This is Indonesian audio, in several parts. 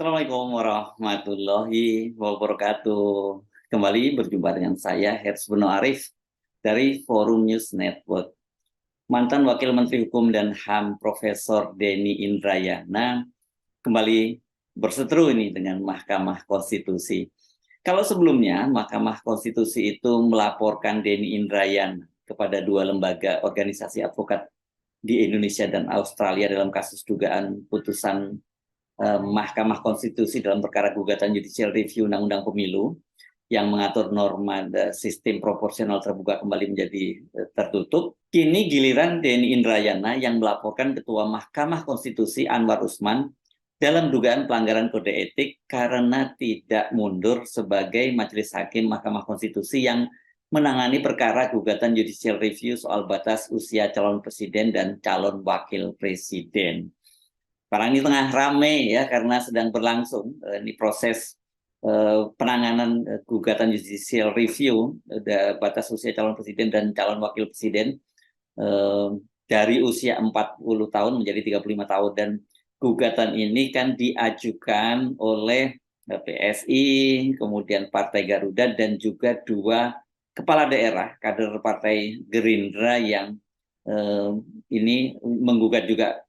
Assalamualaikum warahmatullahi wabarakatuh. Kembali berjumpa dengan saya, Herz Beno Arif, dari Forum News Network. Mantan Wakil Menteri Hukum dan HAM Profesor Denny Indrayana kembali berseteru ini dengan Mahkamah Konstitusi. Kalau sebelumnya Mahkamah Konstitusi itu melaporkan Denny Indrayana kepada dua lembaga organisasi advokat di Indonesia dan Australia dalam kasus dugaan putusan Mahkamah Konstitusi dalam perkara gugatan judicial review Undang-Undang Pemilu yang mengatur norma sistem proporsional terbuka kembali menjadi tertutup. Kini giliran Denny Indrayana yang melaporkan Ketua Mahkamah Konstitusi Anwar Usman dalam dugaan pelanggaran kode etik karena tidak mundur sebagai majelis hakim Mahkamah Konstitusi yang menangani perkara gugatan judicial review soal batas usia calon presiden dan calon wakil presiden. Sekarang ini tengah rame ya karena sedang berlangsung ini proses penanganan gugatan judicial review batas usia calon presiden dan calon wakil presiden dari usia 40 tahun menjadi 35 tahun, dan gugatan ini kan diajukan oleh PSI, kemudian Partai Garuda, dan juga dua kepala daerah kader Partai Gerindra yang ini menggugat juga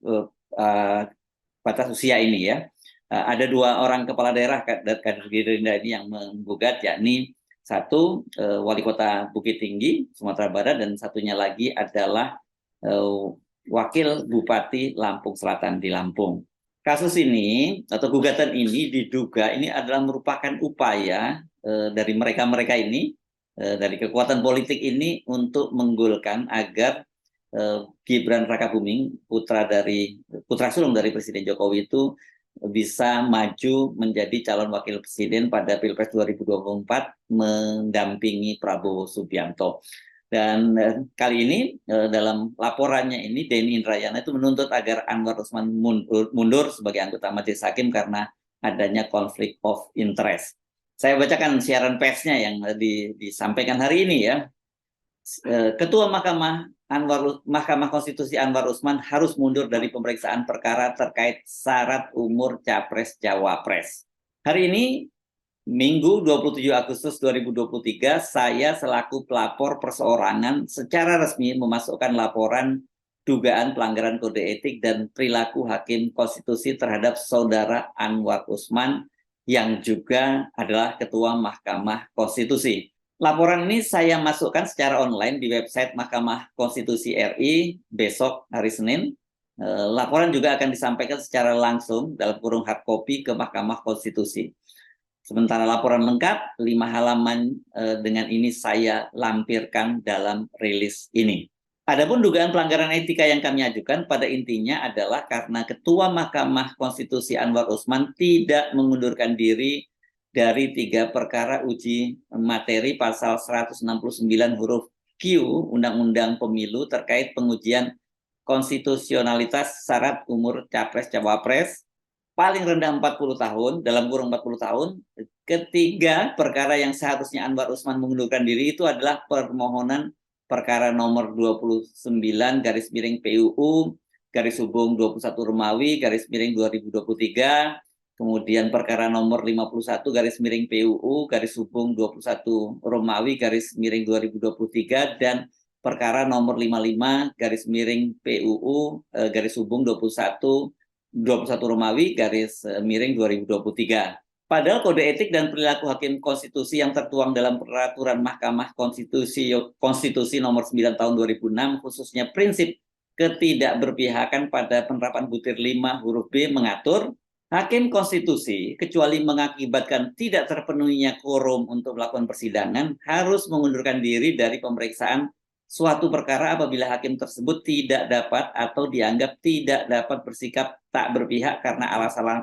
batas usia ini ya. Ada dua orang kepala daerah kader Gerindra ini yang menggugat, yakni satu Wali Kota Bukit Tinggi, Sumatera Barat, dan satunya lagi adalah Wakil Bupati Lampung Selatan di Lampung. Kasus ini atau gugatan ini diduga ini adalah merupakan upaya dari mereka-mereka ini, dari kekuatan politik ini untuk menggolkan agar Gibran Rakabuming, putra sulung dari Presiden Jokowi itu bisa maju menjadi calon wakil presiden pada Pilpres 2024 mendampingi Prabowo Subianto. Dan kali ini dalam laporannya ini Denny Indrayana itu menuntut agar Anwar Usman mundur sebagai anggota majelis hakim karena adanya konflik of interest. Saya bacakan siaran persnya yang disampaikan hari ini ya. Ketua Mahkamah Konstitusi Anwar Usman harus mundur dari pemeriksaan perkara terkait syarat umur Capres-Cawapres. Hari ini, Minggu 27 Agustus 2023, saya selaku pelapor perseorangan secara resmi memasukkan laporan dugaan pelanggaran kode etik dan perilaku hakim konstitusi terhadap saudara Anwar Usman yang juga adalah Ketua Mahkamah Konstitusi. Laporan ini saya masukkan secara online di website Mahkamah Konstitusi RI besok hari Senin. Laporan juga akan disampaikan secara langsung dalam kurung hard copy ke Mahkamah Konstitusi. Sementara laporan lengkap 5 halaman dengan ini saya lampirkan dalam rilis ini. Adapun dugaan pelanggaran etika yang kami ajukan pada intinya adalah karena Ketua Mahkamah Konstitusi Anwar Usman tidak mengundurkan diri dari 3 perkara uji materi pasal 169 huruf Q Undang-Undang Pemilu terkait pengujian konstitusionalitas syarat umur Capres-Cawapres paling rendah 40 tahun, dalam kurung 40 tahun. Ketiga perkara yang seharusnya Anwar Usman mengundurkan diri itu adalah permohonan perkara nomor 29 garis miring PUU garis hubung 21 Romawi garis miring 2023, kemudian perkara nomor 51 garis miring PUU garis hubung 21 Romawi garis miring 2023, dan perkara nomor 55 garis miring PUU garis hubung 21 Romawi garis miring 2023. Padahal kode etik dan perilaku hakim konstitusi yang tertuang dalam peraturan Mahkamah Konstitusi nomor 9 tahun 2006, khususnya prinsip ketidakberpihakan pada penerapan butir 5 huruf B, mengatur hakim konstitusi kecuali mengakibatkan tidak terpenuhinya quorum untuk melakukan persidangan harus mengundurkan diri dari pemeriksaan suatu perkara apabila hakim tersebut tidak dapat atau dianggap tidak dapat bersikap tak berpihak karena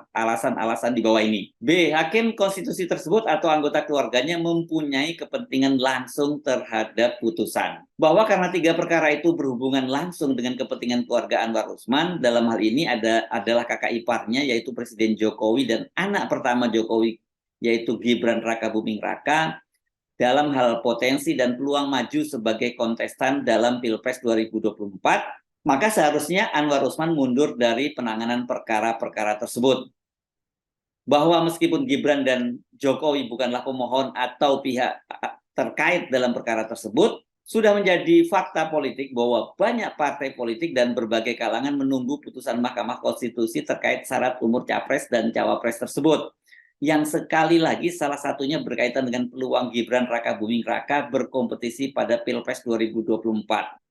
alasan-alasan di bawah ini. B. Hakim konstitusi tersebut atau anggota keluarganya mempunyai kepentingan langsung terhadap putusan. Bahwa karena 3 perkara itu berhubungan langsung dengan kepentingan keluarga Anwar Usman, dalam hal ini adalah kakak iparnya yaitu Presiden Jokowi dan anak pertama Jokowi yaitu Gibran Rakabuming Raka, dalam hal potensi dan peluang maju sebagai kontestan dalam Pilpres 2024, maka seharusnya Anwar Usman mundur dari penanganan perkara-perkara tersebut. bahwa meskipun Gibran dan Jokowi bukanlah pemohon atau pihak terkait dalam perkara tersebut, sudah menjadi fakta politik bahwa banyak partai politik dan berbagai kalangan menunggu putusan Mahkamah Konstitusi terkait syarat umur capres dan cawapres tersebut. Yang sekali lagi salah satunya berkaitan dengan peluang Gibran Rakabuming Raka berkompetisi pada Pilpres 2024.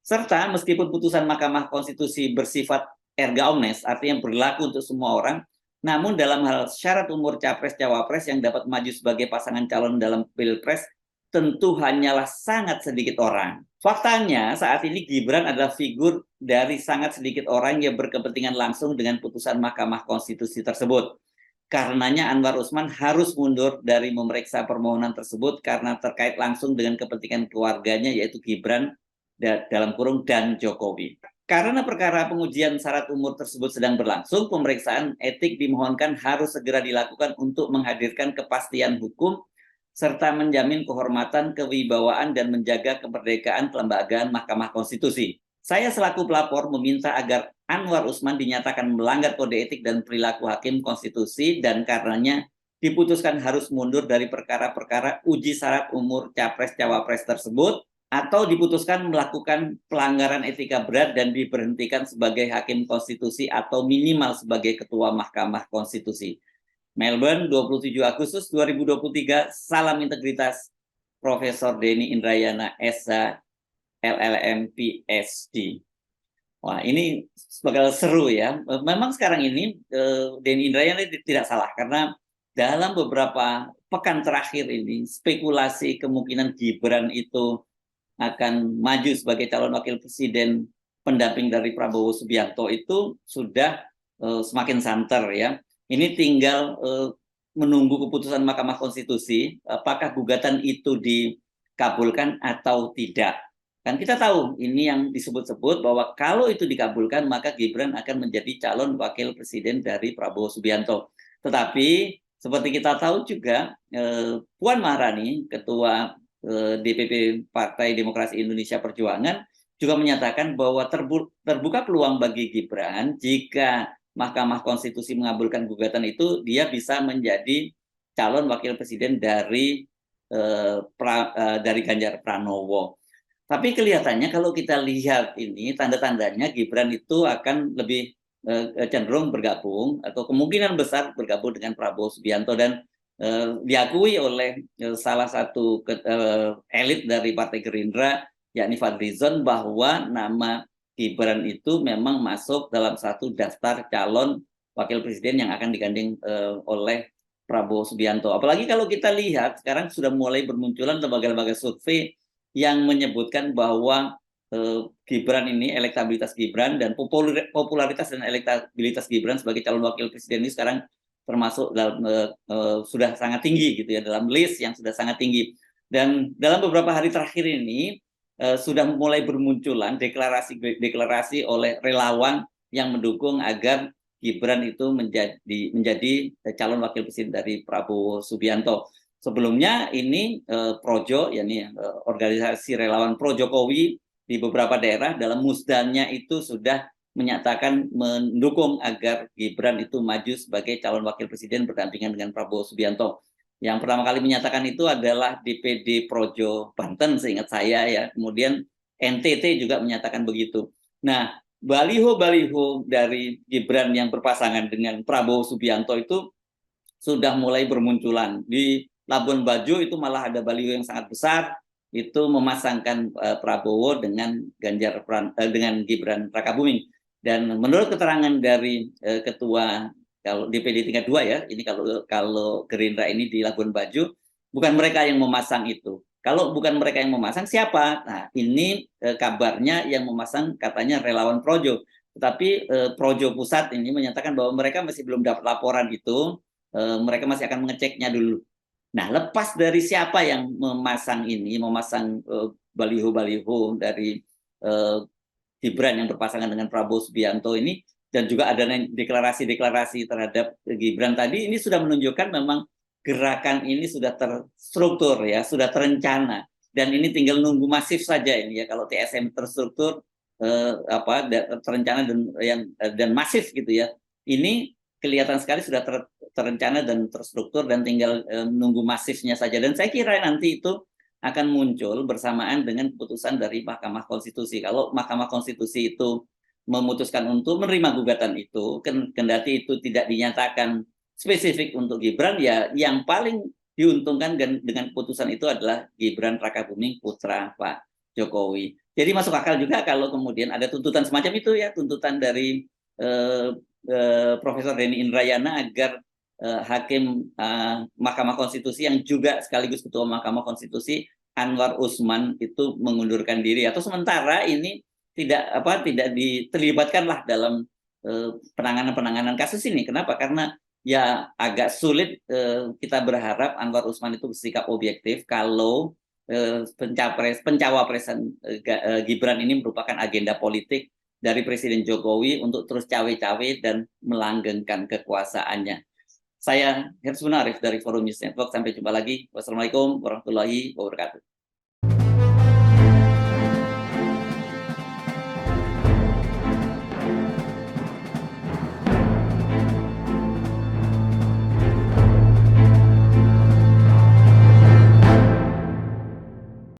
Serta meskipun putusan Mahkamah Konstitusi bersifat erga omnes, artinya berlaku untuk semua orang, namun dalam hal syarat umur capres-cawapres yang dapat maju sebagai pasangan calon dalam Pilpres tentu hanyalah sangat sedikit orang. Faktanya saat ini Gibran adalah figur dari sangat sedikit orang yang berkepentingan langsung dengan putusan Mahkamah Konstitusi tersebut. Karenanya Anwar Usman harus mundur dari memeriksa permohonan tersebut karena terkait langsung dengan kepentingan keluarganya yaitu Gibran dalam kurung dan Jokowi. Karena perkara pengujian syarat umur tersebut sedang berlangsung, pemeriksaan etik dimohonkan harus segera dilakukan untuk menghadirkan kepastian hukum serta menjamin kehormatan, kewibawaan, dan menjaga kemerdekaan kelembagaan Mahkamah Konstitusi. Saya selaku pelapor meminta agar Anwar Usman dinyatakan melanggar kode etik dan perilaku hakim konstitusi dan karenanya diputuskan harus mundur dari perkara-perkara uji syarat umur capres-cawapres tersebut atau diputuskan melakukan pelanggaran etika berat dan diberhentikan sebagai hakim konstitusi atau minimal sebagai ketua Mahkamah Konstitusi. Melbourne, 27 Agustus 2023, salam integritas, Profesor Denny Indrayana, SH, LLM, PhD. Wah, ini bakal seru ya. Memang sekarang ini Denny Indrayana tidak salah, karena dalam beberapa pekan terakhir ini, spekulasi kemungkinan Gibran itu akan maju sebagai calon wakil presiden pendamping dari Prabowo Subianto itu sudah semakin santer ya. Ini tinggal menunggu keputusan Mahkamah Konstitusi, apakah gugatan itu dikabulkan atau tidak. Kan kita tahu ini yang disebut-sebut bahwa kalau itu dikabulkan maka Gibran akan menjadi calon wakil presiden dari Prabowo Subianto. Tetapi seperti kita tahu juga Puan Maharani, ketua DPP Partai Demokrasi Indonesia Perjuangan, juga menyatakan bahwa terbuka peluang bagi Gibran jika Mahkamah Konstitusi mengabulkan gugatan itu, dia bisa menjadi calon wakil presiden dari Ganjar Pranowo. Tapi kelihatannya kalau kita lihat ini tanda-tandanya Gibran itu akan lebih cenderung bergabung atau kemungkinan besar bergabung dengan Prabowo Subianto dan diakui oleh salah satu elit dari Partai Gerindra yakni Fadlizon bahwa nama Gibran itu memang masuk dalam satu daftar calon wakil presiden yang akan digandeng oleh Prabowo Subianto. Apalagi kalau kita lihat sekarang sudah mulai bermunculan lembaga-lembaga survei yang menyebutkan bahwa Gibran ini, elektabilitas Gibran dan popularitas dan elektabilitas Gibran sebagai calon wakil presiden ini sekarang termasuk dalam, sudah sangat tinggi gitu ya, dalam list yang sudah sangat tinggi. Dan dalam beberapa hari terakhir ini sudah mulai bermunculan deklarasi oleh relawan yang mendukung agar Gibran itu menjadi calon wakil presiden dari Prabowo Subianto. Sebelumnya ini Projo, yakni organisasi relawan Pro Jokowi di beberapa daerah dalam musdanya itu sudah menyatakan mendukung agar Gibran itu maju sebagai calon wakil presiden berdampingan dengan Prabowo Subianto. Yang pertama kali menyatakan itu adalah DPD Projo Banten, seingat saya ya. Kemudian NTT juga menyatakan begitu. Nah, baliho-baliho dari Gibran yang berpasangan dengan Prabowo Subianto itu sudah mulai bermunculan. Di Labuan Bajo itu malah ada baliho yang sangat besar, itu memasangkan Prabowo dengan dengan Gibran Rakabuming. Dan menurut keterangan dari ketua kalau DPD tingkat 2 ya, ini kalau Gerindra ini di Labuan Bajo, bukan mereka yang memasang itu. Kalau bukan mereka yang memasang, siapa? Nah, ini kabarnya yang memasang katanya relawan Projo. Tetapi Projo Pusat ini menyatakan bahwa mereka masih belum dapat laporan itu, mereka masih akan mengeceknya dulu. Nah, lepas dari siapa yang memasang ini, memasang baliho-baliho dari Gibran yang berpasangan dengan Prabowo Subianto ini, dan juga ada deklarasi-deklarasi terhadap Gibran tadi, ini sudah menunjukkan memang gerakan ini sudah terstruktur ya, sudah terencana, dan ini tinggal nunggu masif saja ini ya. Kalau TSM terstruktur terencana dan masif gitu ya, ini kelihatan sekali sudah terencana dan terstruktur dan tinggal menunggu masifnya saja. Dan saya kira nanti itu akan muncul bersamaan dengan keputusan dari Mahkamah Konstitusi. Kalau Mahkamah Konstitusi itu memutuskan untuk menerima gugatan itu, kendati itu tidak dinyatakan spesifik untuk Gibran, ya yang paling diuntungkan dengan keputusan itu adalah Gibran Rakabuming putra Pak Jokowi. Jadi masuk akal juga kalau kemudian ada tuntutan semacam itu ya, tuntutan dari Profesor Denny Indrayana agar Hakim Mahkamah Konstitusi yang juga sekaligus Ketua Mahkamah Konstitusi Anwar Usman itu mengundurkan diri, atau sementara ini tidak diterlibatkanlah dalam penanganan kasus ini. Kenapa? Karena ya agak sulit kita berharap Anwar Usman itu bersikap objektif kalau pencawapresan Gibran ini merupakan agenda politik dari Presiden Jokowi untuk terus cawe-cawe dan melanggengkan kekuasaannya. Saya Hirsun Arif dari Forum News Network. Sampai jumpa lagi. Wassalamualaikum warahmatullahi wabarakatuh.